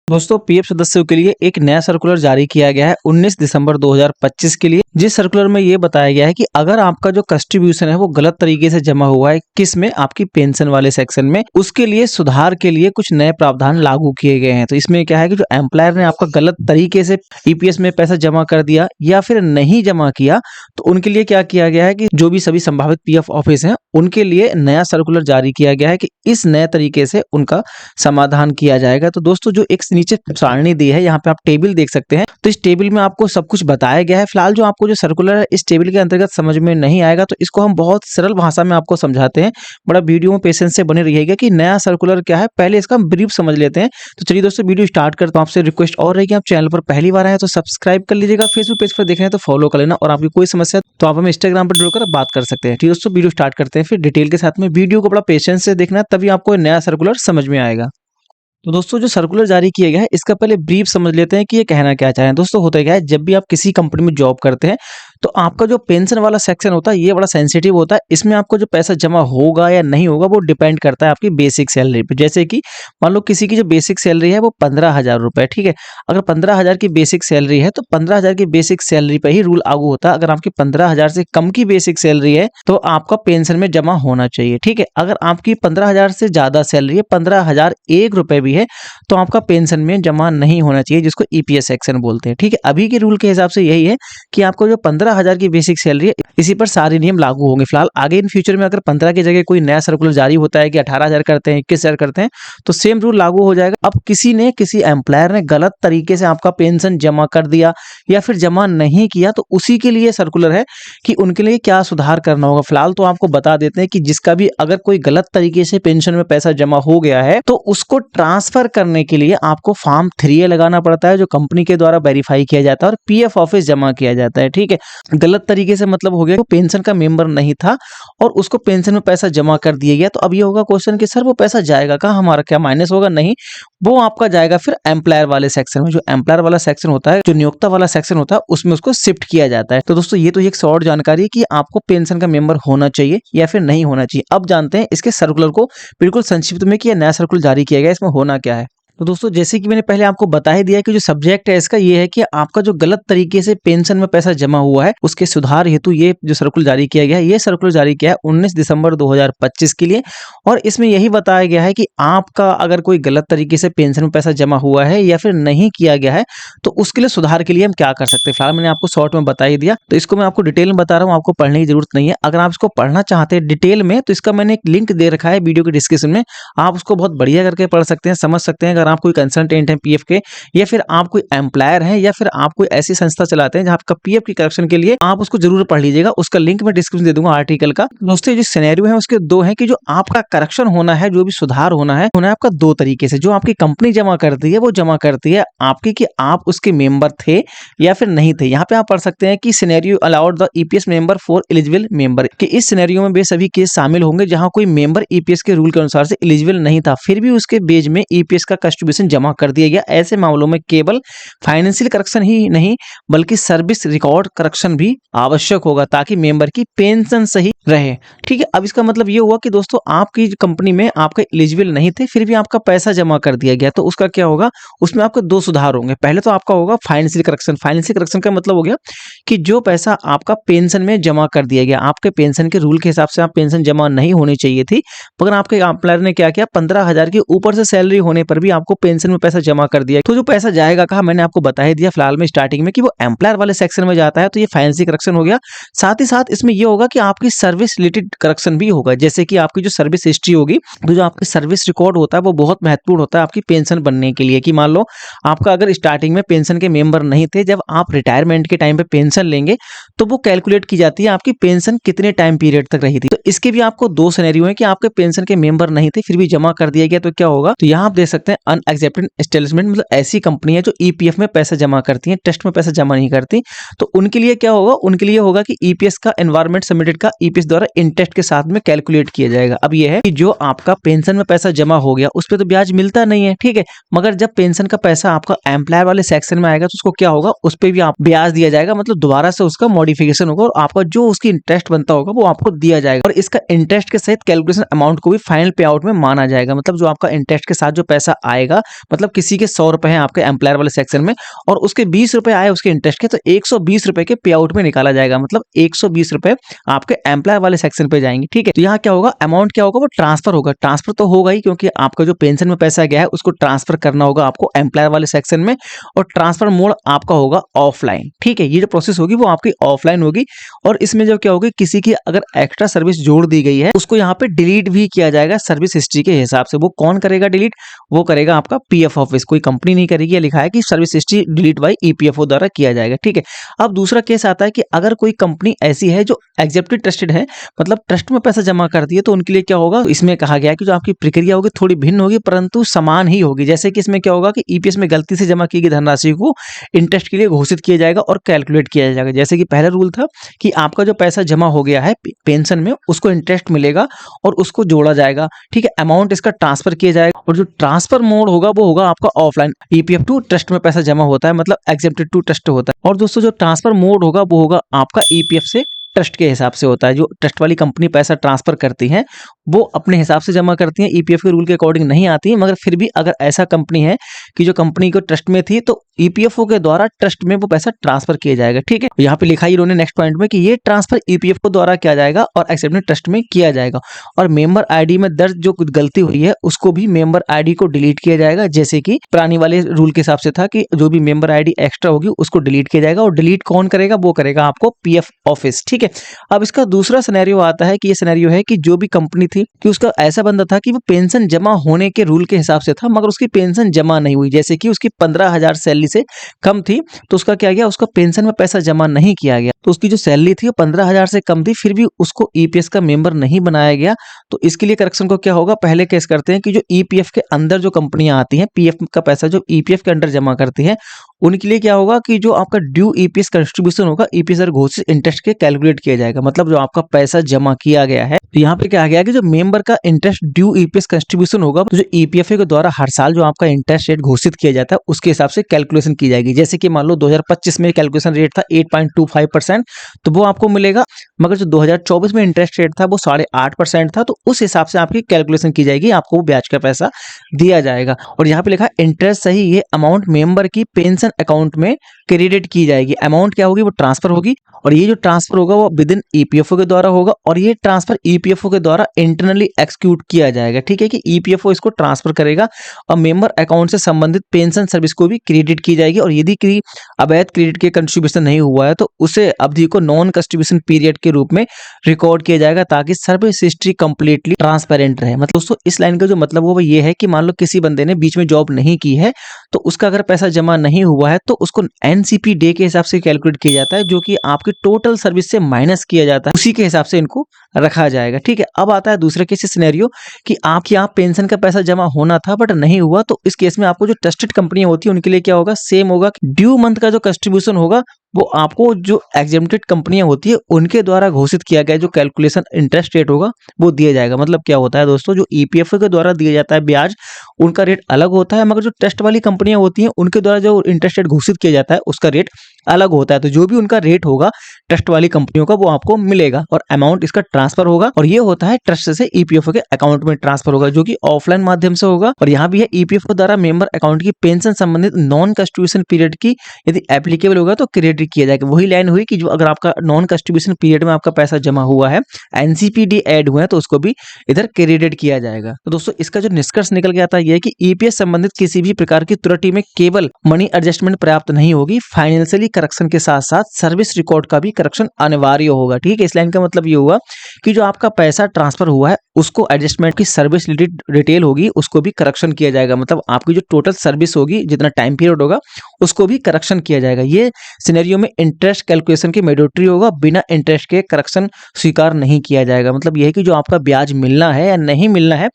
दोस्तों पीएफ सदस्यों के लिए एक नया सर्कुलर जारी किया गया है 19 दिसंबर 2025 के लिए। जिस सर्कुलर में ये बताया गया है कि अगर आपका जो कंट्रीब्यूशन है वो गलत तरीके से जमा हुआ है किस में, आपकी पेंशन वाले सेक्शन में, उसके लिए सुधार के लिए कुछ नए प्रावधान लागू किए गए हैं। तो इसमें क्या है कि जो एम्प्लॉयर ने आपका गलत तरीके से ईपीएस में पैसा जमा कर दिया या फिर नहीं जमा किया, तो उनके लिए क्या किया गया है कि जो भी सभी संभावित पीएफ ऑफिस हैं उनके लिए नया सर्कुलर जारी किया गया है कि इस नए तरीके से उनका समाधान किया जाएगा। तो दोस्तों जो एक नीचे सारणी दी है, यहाँ पे आप टेबल देख सकते हैं, तो इस टेबल में आपको सब कुछ बताया गया है। फिलहाल जो आपको जो सर्कुलर है इस टेबल के अंतर्गत समझ में नहीं आएगा, तो इसको हम बहुत सरल भाषा में आपको समझाते हैं। बड़ा वीडियो में पेशेंस से बने रहिएगा कि नया सर्कुलर क्या है, पहले इसका ब्रीफ समझ लेते हैं। तो चलिए दोस्तों वीडियो स्टार्ट करता हूं। आपसे रिक्वेस्ट और रहेगी, आप चैनल पर पहली बार आए तो सब्सक्राइब कर लीजिएगा, फेसबुक पेज पर देख रहे हैं तो फॉलो कर लेना, और आपकी कोई समस्या तो आप हमें इंस्टाग्राम पर जुड़कर बात कर सकते हैं। ठीक दोस्तों वीडियो स्टार्ट करते हैं फिर डिटेल के साथ में। वीडियो को बड़ा पेशेंस से देखना, तभी आपको नया सर्कुलर समझ में आएगा। तो दोस्तों जो सर्कुलर जारी किया गया है इसका पहले ब्रीफ समझ लेते हैं कि ये कहना क्या चाह रहे हैं। दोस्तों होता क्या है, जब भी आप किसी कंपनी में जॉब करते हैं तो आपका जो पेंशन वाला सेक्शन होता है ये बड़ा सेंसिटिव होता है। इसमें आपको जो पैसा जमा होगा या नहीं होगा वो डिपेंड करता है आपकी बेसिक सैलरी पे। जैसे कि मान लो किसी की जो बेसिक सैलरी है वो 15,000 रुपए, ठीक है। अगर 15,000 की बेसिक सैलरी है तो 15,000 की बेसिक सैलरी पे ही रूल लागू होता है। अगर आपकी 15,000 से कम की बेसिक सैलरी है तो आपका पेंशन में जमा होना चाहिए, ठीक है। अगर आपकी 15,000 से ज्यादा सैलरी है, 15,001 रुपए भी है, तो आपका पेंशन में जमा नहीं होना चाहिए, जिसको ईपीएस सेक्शन बोलते हैं, ठीक है। अभी के रूल के हिसाब से यही है कि आपको जो 15,000 की बेसिक सैलरी है इसी पर सारे नियम लागू होंगे। फिलहाल आगे इन फ्यूचर में अगर 15 की जगह कोई नया सर्कुलर जारी होता है कि 18,000 करते हैं, 21,000 करते हैं, तो सेम रूल लागू हो जाएगा। अब किसी एम्प्लॉयर ने गलत तरीके से आपका पेंशन जमा कर दिया या फिर जमा नहीं किया, तो उसी के लिए सर्कुलर है कि उनके लिए क्या सुधार करना होगा। फिलहाल तो आपको बता देते हैं कि जिसका भी अगर कोई गलत तरीके से पेंशन में पैसा जमा हो गया है तो उसको ट्रांसफर करने के लिए आपको फॉर्म 3A लगाना पड़ता है, जो कंपनी के द्वारा वेरीफाई किया जाता है और पीएफ ऑफिस जमा किया जाता है, ठीक है। गलत तरीके से मतलब हो गया वो पेंशन का मेंबर नहीं था और उसको पेंशन में पैसा जमा कर दिया गया। तो अब ये होगा क्वेश्चन कि सर वो पैसा जाएगा कहाँ, हमारा क्या माइनस होगा? नहीं, वो आपका जाएगा फिर एम्प्लॉयर वाले सेक्शन में। जो एम्प्लॉयर वाला सेक्शन होता है, जो नियोक्ता वाला सेक्शन होता है, उसमें उसको शिफ्ट किया जाता है। तो दोस्तों ये तो एक शॉर्ट जानकारी है कि आपको पेंशन का मेंबर होना चाहिए या फिर नहीं होना चाहिए। अब जानते हैं इसके सर्कुलर को बिल्कुल संक्षिप्त में कि नया सर्कुलर जारी किया गया, इसमें होना क्या है। तो दोस्तों जैसे कि मैंने पहले आपको बता ही दिया कि जो सब्जेक्ट है इसका ये है कि आपका जो गलत तरीके से पेंशन में पैसा जमा हुआ है उसके सुधार हेतु ये जो सर्कुलर जारी किया गया है, ये सर्कुलर जारी किया है 19 दिसंबर 2025 के लिए। और इसमें यही बताया गया है कि आपका अगर कोई गलत तरीके से पेंशन में पैसा जमा हुआ है या फिर नहीं किया गया है तो उसके लिए सुधार के लिए हम क्या कर सकते हैं। फिलहाल मैंने आपको शॉर्ट में बता ही दिया, तो इसको मैं आपको डिटेल में बता रहा हूँ, आपको पढ़ने की जरूरत नहीं है। अगर आप इसको पढ़ना चाहते हैं डिटेल में तो इसका मैंने एक लिंक दे रखा है वीडियो के डिस्क्रिप्शन में, आप उसको बहुत बढ़िया करके पढ़ सकते हैं, समझ सकते हैं। अगर आप कोई कंसल्टेंट हैं पीएफ के, या फिर आप कोई एम्प्लॉयर हैं, या फिर आप कोई ऐसी संस्था चलाते हैं जहां आपका पीएफ की करेक्शन के लिए, आप उसको जरूर पढ़ लीजिएगा। उसका लिंक मैं डिस्क्रिप्शन दे दूंगा आर्टिकल का। दोस्तों जो सिनेरियो है उसके दो हैं कि जो आपका करेक्शन होना है, जो भी सुधार होना है आपका दो तरीके से। जो आपकी कंपनी जमा करती है वो जमा करती है आपकी कि आप उसके मेंबर थे या फिर नहीं थे। यहाँ पे आप पढ़ सकते हैं कि scenario allowed the EPS member for eligible member, कि इस सिनेरियो में वे सभी केस शामिल होंगे जहां कोई मेंबर ईपीएस के रूल के अनुसार से एलिजिबल नहीं था, फिर भी उसके बेज में ईपीएस का कंट्रीब्यूशन जमा कर दिया गया। ऐसे मामलों में केवल फाइनेंशियल करेक्शन ही नहीं बल्कि सर्विस रिकॉर्ड करेक्शन भी आवश्यक होगा ताकि मेंबर की पेंशन सही रहे, ठीक है। अब इसका मतलब ये हुआ कि दोस्तों आपकी कंपनी में आपके एलिजिबल नहीं थे फिर भी आपका पैसा जमा कर दिया गया, तो उसका क्या होगा, उसमें आपके दो सुधार होंगे। पहले तो आपका होगा फाइनेंशियल करेक्शन। फाइनेंशियल करेक्शन का मतलब हो गया कि जो पैसा आपका पेंशन में जमा कर दिया गया, आपके पेंशन के रूल के हिसाब से आप पेंशन जमा नहीं होनी चाहिए थी, मगर आपके एम्प्लॉयर ने क्या किया, 15,000 के ऊपर से सैलरी होने पर भी आपको पेंशन में पैसा जमा कर दिया। तो जो पैसा जाएगा कहा, मैंने आपको बता ही दिया फिलहाल में स्टार्टिंग में कि वो एम्प्लॉयर वाले सेक्शन में जाता है, तो ये फाइनेंशियल करेक्शन हो गया। साथ ही साथ इसमें ये होगा कि आपकी सर्विस रिलेटेड करेक्शन भी होगा, जैसे कि आपकी जो सर्विस हिस्ट्री होगी, तो जो आपकी सर्विस रिकॉर्ड होता है वो बहुत महत्वपूर्ण होता है आपकी पेंशन बनने के लिए। कि मान लो आपका अगर स्टार्टिंग में पेंशन के मेंबर नहीं थे, जब आप रिटायरमेंट के टाइम पे पेंशन लेंगे तो वो कैलकुलेट की जाती है आपकी पेंशन कितने टाइम पीरियड तक रही थी। तो इसके भी आपको दो सिनेरियो है कि आपके पेंशन के मेंबर नहीं थे फिर भी जमा कर दिया गया, तो क्या होगा, तो यहाँ आप देख सकते हैं अनएक्सेप्टेड एस्टेब्लिशमेंट, मतलब ऐसी कंपनी है जो ईपीएफ में पैसा जमा करती है, ट्रस्ट में पैसा जमा नहीं करती। तो उनके लिए क्या होगा, उनके लिए होगा कि ईपीएस का एनवायरमेंट सबमिटेड का ईपीएस द्वारा इंटरेस्ट के साथ में कैलकुलेट किया जाएगा। अब ये है कि जो आपका पेंशन में पैसा जमा हो गया उस पर तो ब्याज मिलता नहीं है, ठीक है, मगर जब पेंशन का पैसा आपका एम्प्लॉयर वाले सेक्शन में आएगा तो उसको क्या होगा, उस पर भी आप ब्याज दिया जाएगा, मतलब दोबारा से उसका मॉडिफिकेशन होगा और आपका जो उसकी इंटरेस्ट बनता होगा वो आपको दिया जाएगा। और इसका इंटरेस्ट के सहित कैलकुलेशन अमाउंट को भी फाइनल पे आउट में माना जाएगा। मतलब जो आपका इंटरेस्ट के साथ जो पैसा आएगा, मतलब किसी के 100 रुपए हैं आपके एम्प्लॉयर वाले सेक्शन में और उसके 20 रुपए आए उसके इंटरेस्ट के, तो 120 रुपए के पे आउट में निकाला जाएगा, मतलब 120 रुपए आपके एम्प्लॉयर वाले सेक्शन पे जाएंगे। ठीक है, तो यहाँ क्या होगा, अमाउंट क्या होगा, वो ट्रांसफर होगा। ट्रांसफर तो होगा ही क्योंकि आपका जो पेंशन में पैसा गया है उसको ट्रांसफर करना होगा आपको एम्प्लॉयर वाले सेक्शन में, और ट्रांसफर मोड आपका होगा ऑफलाइन। ठीक है, ये जो प्रोसेस होगी वो आपकी ऑफलाइन होगी। और इसमें जो क्या होगी, किसी की अगर एक्स्ट्रा सर्विस जोड़ दी गई है उसको यहाँ पे डिलीट भी किया जाएगा सर्विस हिस्ट्री के हिसाब से। वो कौन करेगा डिलीट, वो करेगा आपका पीएफ ऑफिस, कोई कंपनी नहीं करेगी। ये लिखा है कि service history delete by EPFO द्वारा किया जाएगा। ठीक है, अब दूसरा केस आता है कि अगर कोई कंपनी ऐसी है जो एग्जेप्टेड ट्रस्टेड है, मतलब ट्रस्ट में पैसा जमा करती है, तो उनके लिए क्या होगा, इसमें कहा गया है कि जो आपकी प्रक्रिया होगी थोड़ी भिन्न होगी परंतु समान ही होगी। जैसे कि इसमें क्या होगा कि ईपीएस में गलती से जमा की गई धनराशि को इंटरेस्ट के लिए घोषित किया जाएगा और कैलकुलेट किया जाएगा। जैसे कि पहला रूल था कि आपका जो पैसा जमा हो गया है पेंशन में उसको इंटरेस्ट मिलेगा और उसको जोड़ा जाएगा। ठीक है, अमाउंट इसका ट्रांसफर किया जाएगा, और जो ट्रांसफर मोड होगा वो होगा आपका ऑफलाइन। ईपीएफ टू ट्रस्ट में पैसा जमा होता है, मतलब एग्जेप्टेड टू ट्रस्ट होता है। और दोस्तों जो ट्रांसफर मोड होगा वो होगा आपका ईपीएफ से ट्रस्ट के हिसाब से होता है। जो ट्रस्ट वाली कंपनी पैसा ट्रांसफर करती है वो अपने हिसाब से जमा करती है, ईपीएफ के रूल के अकॉर्डिंग नहीं आती है। मगर फिर भी अगर ऐसा कंपनी है कि जो कंपनी को ट्रस्ट में थी, तो ईपीएफओ के द्वारा ट्रस्ट में वो पैसा ट्रांसफर किया जाएगा। ठीक है, यहाँ पे लिखा ही इन्होंने नेक्स्ट पॉइंट में कि ये ट्रांसफर ईपीएफओ द्वारा किया जाएगा और एक्सेप्टेड ट्रस्ट में किया जाएगा। और मेंबर आईडी में दर्ज जो कुछ गलती हुई है उसको भी मेंबर आईडी को डिलीट किया जाएगा। जैसे कि पुरानी वाले रूल के हिसाब से था कि जो भी मेंबर आईडी एक्स्ट्रा होगी उसको डिलीट किया जाएगा, और डिलीट कौन करेगा, वो करेगा आपको पीएफ ऑफिस। ठीक है, अब इसका दूसरा सिनेरियो आता है कि ये सिनेरियो है कि जो भी कंपनी थी कि उसका ऐसा बंदा था कि वो पेंशन जमा होने के रूल के हिसाब से था मगर उसकी पेंशन जमा नहीं हुई। जैसे कि उसकी 15,000 सैलरी से कम थी, तो उसका क्या गया, उसका पेंशन में पैसा जमा नहीं किया गया। तो उसकी जो सैलरी थी वो 15,000 से कम थी, फिर भी उसको ईपीएस का मेंबर नहीं बनाया गया। तो इसके लिए करेक्शन को क्या होगा, पहले केस करते हैं कि जो ईपीएफ के अंदर जो कंपनियां आती हैं, पीएफ का पैसा जो ईपीएफ के अंदर जमा करती है उनके लिए क्या होगा कि जो आपका ड्यू ईपीएस कंट्रीब्यूशन होगा ईपीएस घोषित इंटरेस्ट के कैलकुलेट किया जाएगा। मतलब जो आपका पैसा जमा किया गया है, तो यहाँ पे क्या आ गया कि जो मेंबर का इंटरेस्ट ड्यू ईपीएस कंट्रीब्यूशन होगा, तो जो ईपीएफए के द्वारा हर साल जो आपका इंटरेस्ट रेट घोषित किया जाता है उसके हिसाब से कैलकुलेशन की जाएगी। जैसे कि मान लो 2025 में कैलकुलेशन रेट था 8.25%, तो वो आपको मिलेगा। मगर जो 2024 में इंटरेस्ट रेट था वो 8.5% था, तो उस हिसाब से आपकी कैलकुलेशन की जाएगी, आपको वो ब्याज का पैसा दिया जाएगा। और यहाँ पे लिखा है इंटरेस्ट सही, ये अमाउंट मेंबर की पेंशन अकाउंट में क्रेडिट की जाएगी। अमाउंट क्या होगी, वो ट्रांसफर होगी, और ये जो ट्रांसफर होगा वो विद इन ईपीएफओ के द्वारा होगा, और ये ट्रांसफर ईपीएफओ के द्वारा इंटरनली एक्सिक्यूट किया जाएगा। ठीक है, कि ईपीएफओ इसको ट्रांसफर करेगा और मेंबर अकाउंट से संबंधित पेंशन सर्विस को भी क्रेडिट की जाएगी। और यदि कि अवैध क्रेडिट के कंट्रीब्यूशन नहीं हुआ है तो उसे अवधि को नॉन कंट्रीब्यूशन पीरियड के रूप में रिकॉर्ड किया जाएगा, ताकि सर्विस हिस्ट्री कंप्लीटली ट्रांसपेरेंट रहे। मतलब दोस्तों इस लाइन का जो मतलब वो ये है कि मान लो किसी बंदे ने बीच में जॉब नहीं की है, तो उसका अगर पैसा जमा नहीं हुआ है तो उसको एनसीपी डे के हिसाब से कैलकुलेट किया जाता है, जो कि आपकी टोटल सर्विस से माइनस किया जाता है, उसी के हिसाब से इनको रखा जाएगा। ठीक है, अब आता है दूसरे केस सिनेरियो कि आपके यहाँ पेंशन का पैसा जमा होना था बट नहीं हुआ, तो इस केस में आपको जो ट्रस्टेड कंपनियां होती है उनके लिए क्या होगा, सेम होगा। ड्यू मंथ का जो कंट्रीब्यूशन होगा वो आपको जो एग्जेम्प्टेड कंपनियां होती है उनके द्वारा घोषित किया गया जो कैलकुलेशन इंटरेस्ट रेट होगा वो दिया जाएगा। मतलब क्या होता है दोस्तों, जो ईपीएफओ के द्वारा दिया जाता है ब्याज उनका रेट अलग होता है, मगर जो ट्रस्ट वाली कंपनियां होती हैं उनके द्वारा जो इंटरेस्ट रेट घोषित किया जाता है उसका रेट अलग होता है। तो जो भी उनका रेट होगा ट्रस्ट वाली कंपनियों का वो आपको मिलेगा, और अमाउंट इसका ट्रांसफर होगा, और ये होता है ट्रस्ट से ईपीएफओ के अकाउंट में ट्रांसफर होगा, जो कि ऑफलाइन माध्यम से होगा। और यहाँ भी है ईपीएफओ द्वारा मेंबर अकाउंट की पेंशन संबंधित नॉन कंट्रीब्यूशन पीरियड की यदि एप्लीकेबल होगा तो क्रेडिट किया जाएगा। वही लाइन हुई कि जो अगर आपका नॉन कंट्रीब्यूशन पीरियड में आपका पैसा जमा हुआ है, एनसीपीडी ऐड हुआ है, तो उसको भी इधर क्रेडिट किया जाएगा। तो दोस्तों इसका जो निष्कर्ष निकल के आता है ये कि ईपीएस संबंधित किसी भी प्रकार की त्रुटि में केवल मनी एडजस्टमेंट पर्याप्त नहीं होगी, फाइनेंशियली करेक्शन के साथ साथ सर्विस रिकॉर्ड का भी करेक्शन अनिवार्य होगा। ठीक है, इस लाइन का मतलब ये हुआ कि जो आपका पैसा ट्रांसफर हुआ है उसको एडजस्टमेंट की सर्विस डिटेल होगी उसको भी करेक्शन किया जाएगा। मतलब आपकी जो टोटल सर्विस होगी जितना टाइम पीरियड होगा उसको भी करेक्शन किया जाएगा। ये सिनेरियो में इंटरेस्ट कैलकुलेशन की मैंडेटरी होगा, बिना इंटरेस्ट के करेक्शन स्वीकार नहीं किया जाएगा। मतलब यह है कि जो आपका ब्याज मिलना है या नहीं मिलना है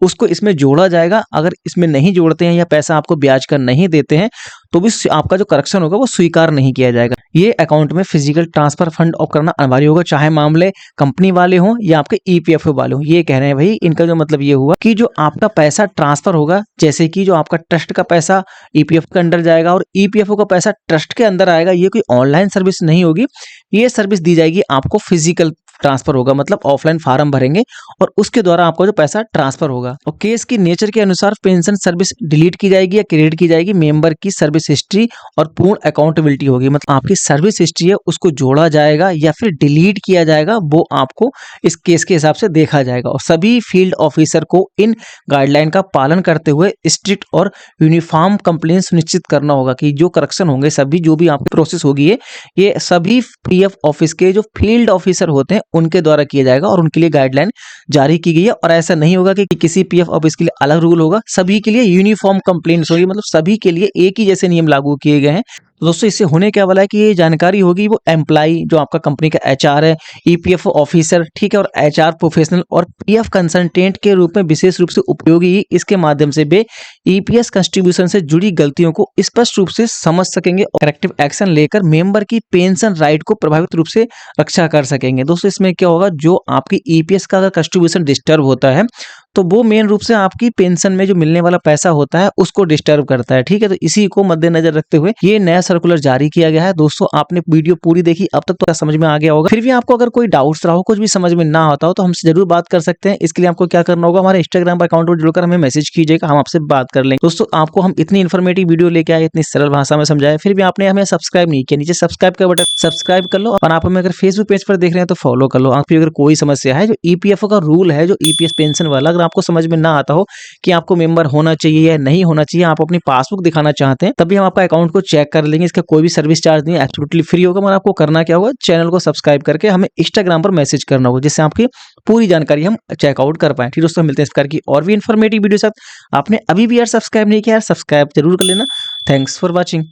उसको इसमें जोड़ा जाएगा। अगर इसमें नहीं जोड़ते हैं या पैसा आपको ब्याज का नहीं देते हैं तो भी आपका जो करेक्शन होगा वो स्वीकार नहीं किया जाएगा। ये अकाउंट में फिजिकल ट्रांसफर फंड ऑफ करना अनिवार्य होगा, चाहे मामले कंपनी वाले हों या आपके ईपीएफओ वाले हों। ये कह रहे हैं भाई, इनका जो मतलब ये हुआ कि जो आपका पैसा ट्रांसफर होगा, जैसे कि जो आपका ट्रस्ट का पैसा ईपीएफओ के अंदर जाएगा और ईपीएफओ का पैसा ट्रस्ट के अंदर आएगा, ये कोई ऑनलाइन सर्विस नहीं होगी, ये सर्विस दी जाएगी आपको फिजिकल ट्रांसफर होगा, मतलब ऑफलाइन फार्म भरेंगे और उसके द्वारा आपको जो पैसा ट्रांसफर होगा। और केस की नेचर के अनुसार पेंशन सर्विस डिलीट की जाएगी या क्रेडिट की जाएगी, मेंबर की सर्विस हिस्ट्री और पूर्ण अकाउंटेबिलिटी होगी, मतलब आपकी सर्विस हिस्ट्री है उसको जोड़ा जाएगा या फिर डिलीट किया जाएगा, वो आपको इस केस के हिसाब से देखा जाएगा। और सभी फील्ड ऑफिसर को इन गाइडलाइन का पालन करते हुए स्ट्रिक्ट और यूनिफॉर्म कंप्लेंट सुनिश्चित करना होगा कि जो करेक्शन होंगे, सभी जो भी आपकी प्रोसेस होगी ये सभी पीएफ ऑफिस के जो फील्ड ऑफिसर होते हैं उनके द्वारा किया जाएगा और उनके लिए गाइडलाइन जारी की गई है। और ऐसा नहीं होगा कि किसी पीएफ ऑफिस के लिए अलग रूल होगा, सभी के लिए यूनिफॉर्म कंप्लेंट्स होगी, मतलब सभी के लिए एक ही जैसे नियम लागू किए गए हैं। तो दोस्तों इससे होने क्या वाला है कि ये जानकारी होगी वो एम्प्लॉय जो आपका कंपनी का एचआर है, ईपीएफओ ऑफिसर, ठीक है, और एचआर प्रोफेशनल और पीएफ कंसल्टेंट के रूप में विशेष रूप से उपयोगी, इसके माध्यम से वे ईपीएस कंट्रीब्यूशन से जुड़ी गलतियों को स्पष्ट रूप से समझ सकेंगे और करेक्टिव एक्शन लेकर मेंबर की पेंशन राइट को प्रभावित रूप से रक्षा कर सकेंगे। दोस्तों इसमें क्या होगा, जो आपकी ईपीएस का अगर कंट्रीब्यूशन डिस्टर्ब होता है तो वो मेन रूप से आपकी पेंशन में जो मिलने वाला पैसा होता है उसको डिस्टर्ब करता है, ठीक है। तो इसी को मद्देनजर रखते हुए ये नया सर्कुलर जारी किया गया है। दोस्तों आपने वीडियो पूरी देखी, अब तक तो समझ में आ गया होगा। फिर भी आपको अगर कोई डाउट्स रहा हो, कुछ भी समझ में ना आता हो तो हमसे जरूर बात कर सकते हैं। इसके लिए आपको क्या करना होगा, हमारे इंस्टाग्राम अकाउंट पर जुड़कर हमें मैसेज कीजिएगा, हम आपसे बात कर लेंगे। दोस्तों आपको हम इतनी इन्फॉर्मेटिव वीडियो लेके आए, इतनी सरल भाषा में समझाया, फिर भी आपने हमें सब्सक्राइब नहीं किया, नीचे सब्सक्राइब का बटन सब्सक्राइब कर लो। और आप हमें अगर फेसबुक पेज पर देख रहे हैं तो फॉलो कर लो। आपकी अगर कोई समस्या है, जो ईपीएफओ का रूल है, जो ईपीएस पेंशन वाला, अगर आपको समझ में ना आता हो कि आपको मेंबर होना चाहिए या नहीं होना चाहिए, आप अपनी पासबुक दिखाना चाहते हैं, तभी हम आपका अकाउंट को चेक कर लेंगे। इसका कोई भी सर्विस चार्ज नहीं है, एब्सोल्युटली फ्री होगा। मगर आपको करना क्या होगा, चैनल को सब्सक्राइब करके हमें इंस्टाग्राम पर मैसेज करना होगा, जिससे आपकी पूरी जानकारी हम चेकआउट कर पाए। ठीक दोस्तों, मिलते हैं इस प्रकार की और भी इन्फॉर्मेटिव वीडियो साथ। आपने अभी भी यार सब्सक्राइब नहीं किया, यार सब्सक्राइब जरूर कर लेना। Thanks for watching.